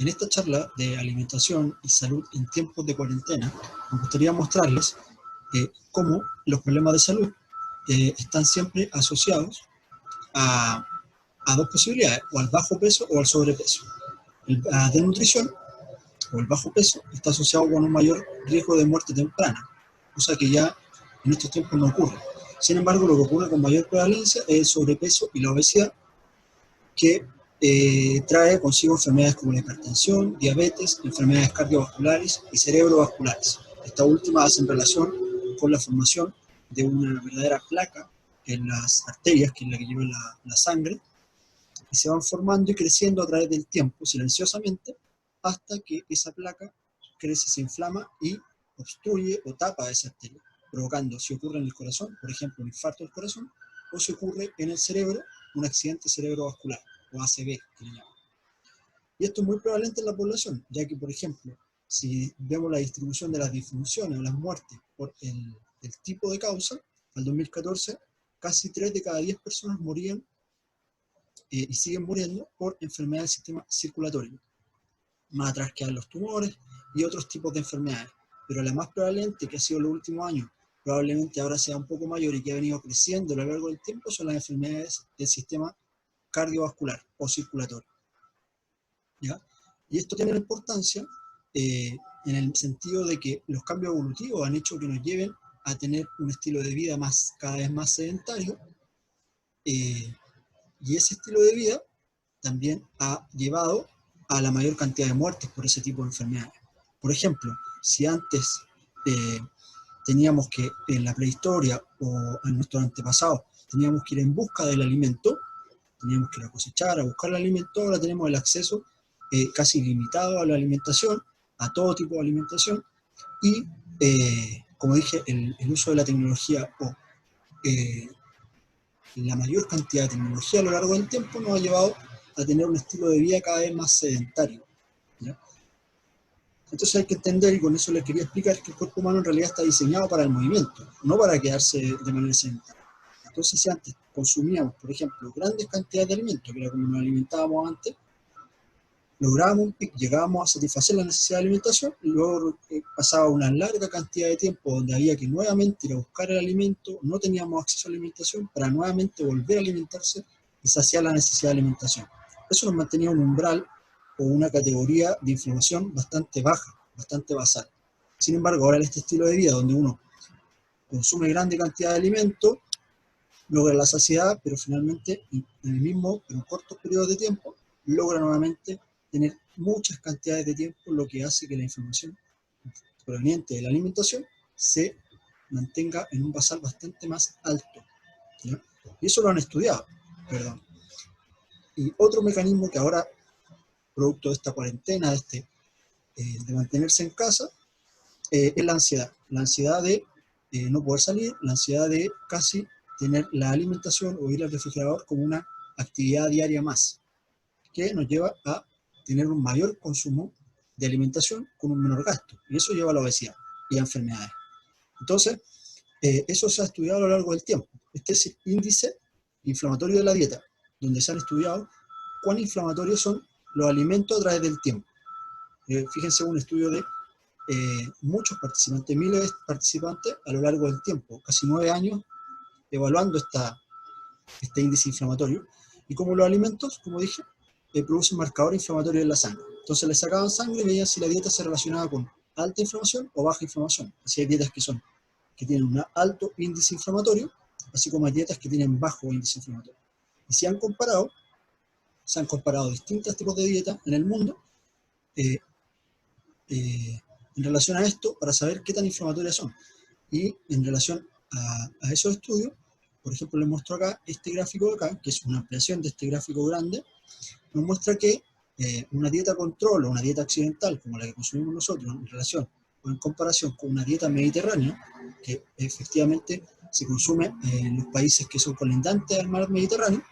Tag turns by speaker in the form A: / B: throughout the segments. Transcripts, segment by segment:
A: En esta charla de alimentación y salud en tiempos de cuarentena, me gustaría mostrarles cómo los problemas de salud están siempre asociados a dos posibilidades, o al bajo peso o al sobrepeso. La desnutrición o el bajo peso está asociado con un mayor riesgo de muerte temprana, cosa que ya en estos tiempos no ocurre. Sin embargo, lo que ocurre con mayor prevalencia es el sobrepeso y la obesidad, que trae consigo enfermedades como la hipertensión, diabetes, enfermedades cardiovasculares y cerebrovasculares. Esta última hace relación con la formación de una verdadera placa en las arterias, que es la que lleva la sangre, y se van formando y creciendo a través del tiempo, silenciosamente, hasta que esa placa crece, se inflama y obstruye o tapa esa arteria, provocando, si ocurre en el corazón, por ejemplo, un infarto del corazón, o si ocurre en el cerebro, un accidente cerebrovascular, o ACV, que le llaman. Y esto es muy prevalente en la población, ya que, por ejemplo, si vemos la distribución de las disfunciones o las muertes por el tipo de causa, al 2014, casi 3 de cada 10 personas morían y siguen muriendo por enfermedades del sistema circulatorio. Más atrás quedan los tumores y otros tipos de enfermedades. Pero la más prevalente, que ha sido en los últimos años, probablemente ahora sea un poco mayor y que ha venido creciendo a lo largo del tiempo, son las enfermedades del sistema cardiovascular o circulatorio. ¿Ya? Y esto tiene una importancia en el sentido de que los cambios evolutivos han hecho que nos lleven a tener un estilo de vida cada vez más sedentario, y ese estilo de vida también ha llevado a la mayor cantidad de muertes por ese tipo de enfermedades. Por ejemplo, si antes teníamos que, en la prehistoria o en nuestros antepasados, teníamos que ir en busca del alimento, teníamos que ir a cosechar, a buscar el alimento, ahora tenemos el acceso casi ilimitado a la alimentación, a todo tipo de alimentación, y como dije, el uso de la tecnología o la mayor cantidad de tecnología a lo largo del tiempo nos ha llevado a tener un estilo de vida cada vez más sedentario, ¿ya? Entonces hay que entender, y con eso les quería explicar, que el cuerpo humano en realidad está diseñado para el movimiento, no para quedarse de manera sedentaria. Entonces, si antes consumíamos, por ejemplo, grandes cantidades de alimentos, que era como nos alimentábamos antes, lográbamos un pic, llegábamos a satisfacer la necesidad de alimentación, y luego pasaba una larga cantidad de tiempo donde había que nuevamente ir a buscar el alimento, no teníamos acceso a la alimentación, para nuevamente volver a alimentarse y saciar la necesidad de alimentación. Eso nos mantenía un umbral o una categoría de inflamación bastante baja, bastante basal. Sin embargo, ahora en este estilo de vida, donde uno consume grande cantidad de alimento, logra la saciedad, pero finalmente, en un corto periodo de tiempo, logra nuevamente tener muchas cantidades de tiempo, lo que hace que la inflamación proveniente de la alimentación se mantenga en un basal bastante más alto, ¿ya? Y eso lo han estudiado, perdón. Y otro mecanismo que ahora, producto de esta cuarentena, de mantenerse en casa, es la ansiedad. La ansiedad de no poder salir, la ansiedad de casi tener la alimentación o ir al refrigerador como una actividad diaria más, que nos lleva a tener un mayor consumo de alimentación con un menor gasto, y eso lleva a la obesidad y a enfermedades. Entonces, eso se ha estudiado a lo largo del tiempo. Este es el índice inflamatorio de la dieta, donde se han estudiado cuán inflamatorios son los alimentos a través del tiempo. Fíjense, un estudio de muchos participantes, miles de participantes a lo largo del tiempo, casi 9 años, evaluando este índice inflamatorio, y como los alimentos, como dije, producen marcadores inflamatorios en la sangre. Entonces le sacaban sangre y veían si la dieta se relacionaba con alta inflamación o baja inflamación. Así hay dietas que tienen un alto índice inflamatorio, así como hay dietas que tienen bajo índice inflamatorio. Y se han comparado distintos tipos de dietas en el mundo en relación a esto, para saber qué tan inflamatorias son. Y en relación a esos estudios, por ejemplo, les muestro acá este gráfico de acá, que es una ampliación de este gráfico grande, nos muestra que una dieta control o una dieta occidental, como la que consumimos nosotros, en relación o en comparación con una dieta mediterránea, que efectivamente se consume en los países que son colindantes al mar Mediterráneo,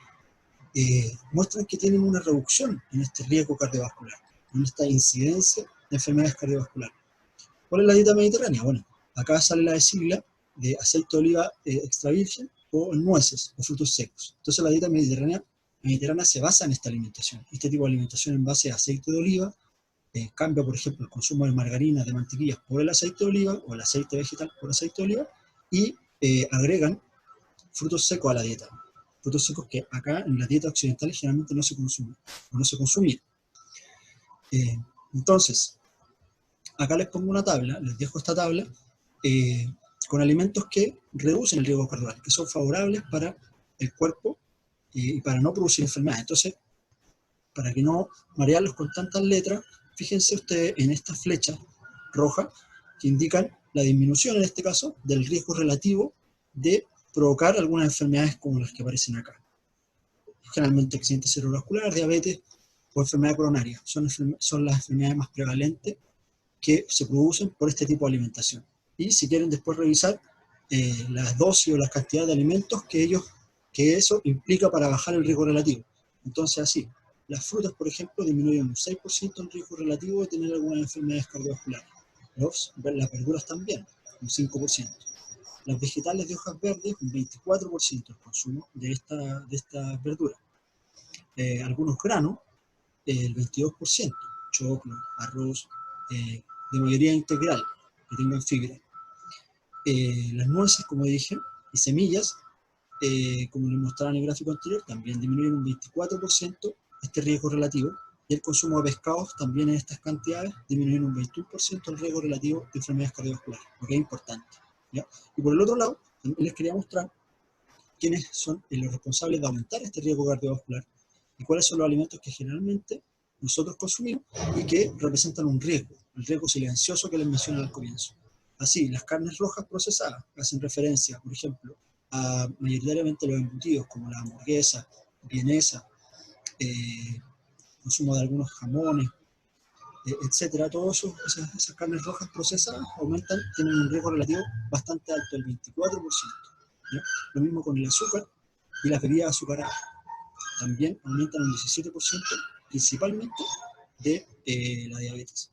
A: muestran que tienen una reducción en este riesgo cardiovascular, en esta incidencia de enfermedades cardiovasculares. ¿Cuál es la dieta mediterránea? Bueno, acá sale la sigla de aceite de oliva extra virgen o nueces o frutos secos. Entonces la dieta mediterránea se basa en esta alimentación, este tipo de alimentación en base a aceite de oliva, cambia, por ejemplo, el consumo de margarina, de mantequillas por el aceite de oliva, o el aceite vegetal por aceite de oliva, y agregan frutos secos a la dieta. Frutos secos que acá en las dietas occidentales generalmente no se consumen, o no se consumían. Entonces, acá les pongo una tabla, les dejo esta tabla, con alimentos que reducen el riesgo cardiovascular, que son favorables para el cuerpo y para no producir enfermedades. Entonces, para que no marearlos con tantas letras, fíjense ustedes en estas flechas rojas que indican la disminución, en este caso, del riesgo relativo de provocar algunas enfermedades como las que aparecen acá. Generalmente accidente cerebrovascular, diabetes o enfermedad coronaria. Son las enfermedades más prevalentes que se producen por este tipo de alimentación. Y si quieren después revisar las dosis o las cantidades de alimentos que eso implica para bajar el riesgo relativo. Entonces así, las frutas, por ejemplo, disminuyen un 6% el riesgo relativo de tener algunas enfermedades cardiovasculares. Las verduras también, un 5%. Las vegetales de hojas verdes, un 24% el consumo de estas verduras. Algunos granos, el 22%, choclo, arroz, de mayoría integral, que tengan fibra. Las nueces, como dije, y semillas, como les mostraba en el gráfico anterior, también disminuyen un 24% este riesgo relativo, y el consumo de pescados también en estas cantidades disminuyen un 21% el riesgo relativo de enfermedades cardiovasculares, lo que es importante, ¿ya? Y por el otro lado, les quería mostrar quiénes son los responsables de aumentar este riesgo cardiovascular y cuáles son los alimentos que generalmente nosotros consumimos y que representan un riesgo, el riesgo silencioso que les mencioné al comienzo. Así, las carnes rojas procesadas hacen referencia, por ejemplo, a mayoritariamente los embutidos como la hamburguesa, vienesa, consumo de algunos jamones, etcétera. Todas esas carnes rojas procesadas tienen un riesgo relativo bastante alto, el 24%. ¿Ya? Lo mismo con el azúcar y las bebidas azucaradas. También aumentan un 17%, principalmente de la diabetes.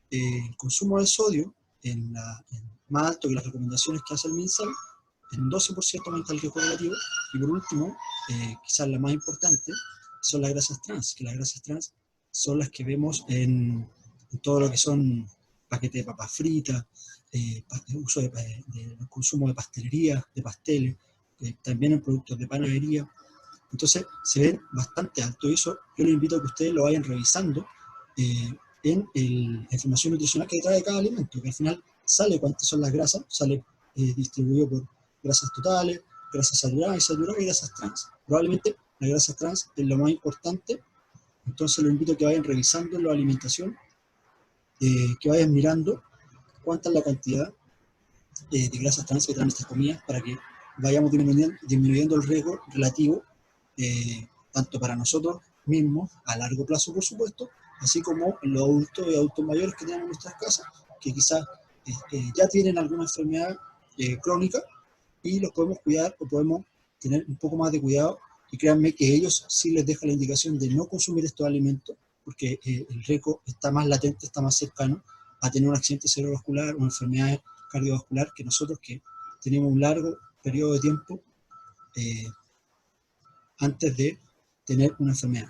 A: El consumo de sodio más alto que las recomendaciones que hace el MinSal, en un 12% aumenta el riesgo relativo. Y por último, quizás la más importante, son las grasas trans, que las grasas trans son las que vemos en todo lo que son paquetes de papas fritas, uso de consumo de pastelería, de pasteles, también en productos de panadería. Entonces se ven bastante alto, y eso yo les invito a que ustedes lo vayan revisando en la información nutricional que trae cada alimento, que al final sale cuántas son las grasas, sale distribuido por grasas totales, grasas saturadas y grasas trans. Probablemente las grasas trans es lo más importante, entonces les invito a que vayan revisando la alimentación, que vayan mirando cuánta es la cantidad de grasas trans que traen estas comidas para que vayamos disminuyendo el riesgo relativo, tanto para nosotros mismos, a largo plazo por supuesto, así como los adultos y adultos mayores que tenemos en nuestras casas, que quizás ya tienen alguna enfermedad crónica y los podemos cuidar o podemos tener un poco más de cuidado, y créanme que ellos sí les deja la indicación de no consumir estos alimentos, porque el riesgo está más latente, está más cercano a tener un accidente cerebrovascular o una enfermedad cardiovascular que nosotros, que tenemos un largo periodo de tiempo antes de tener una enfermedad.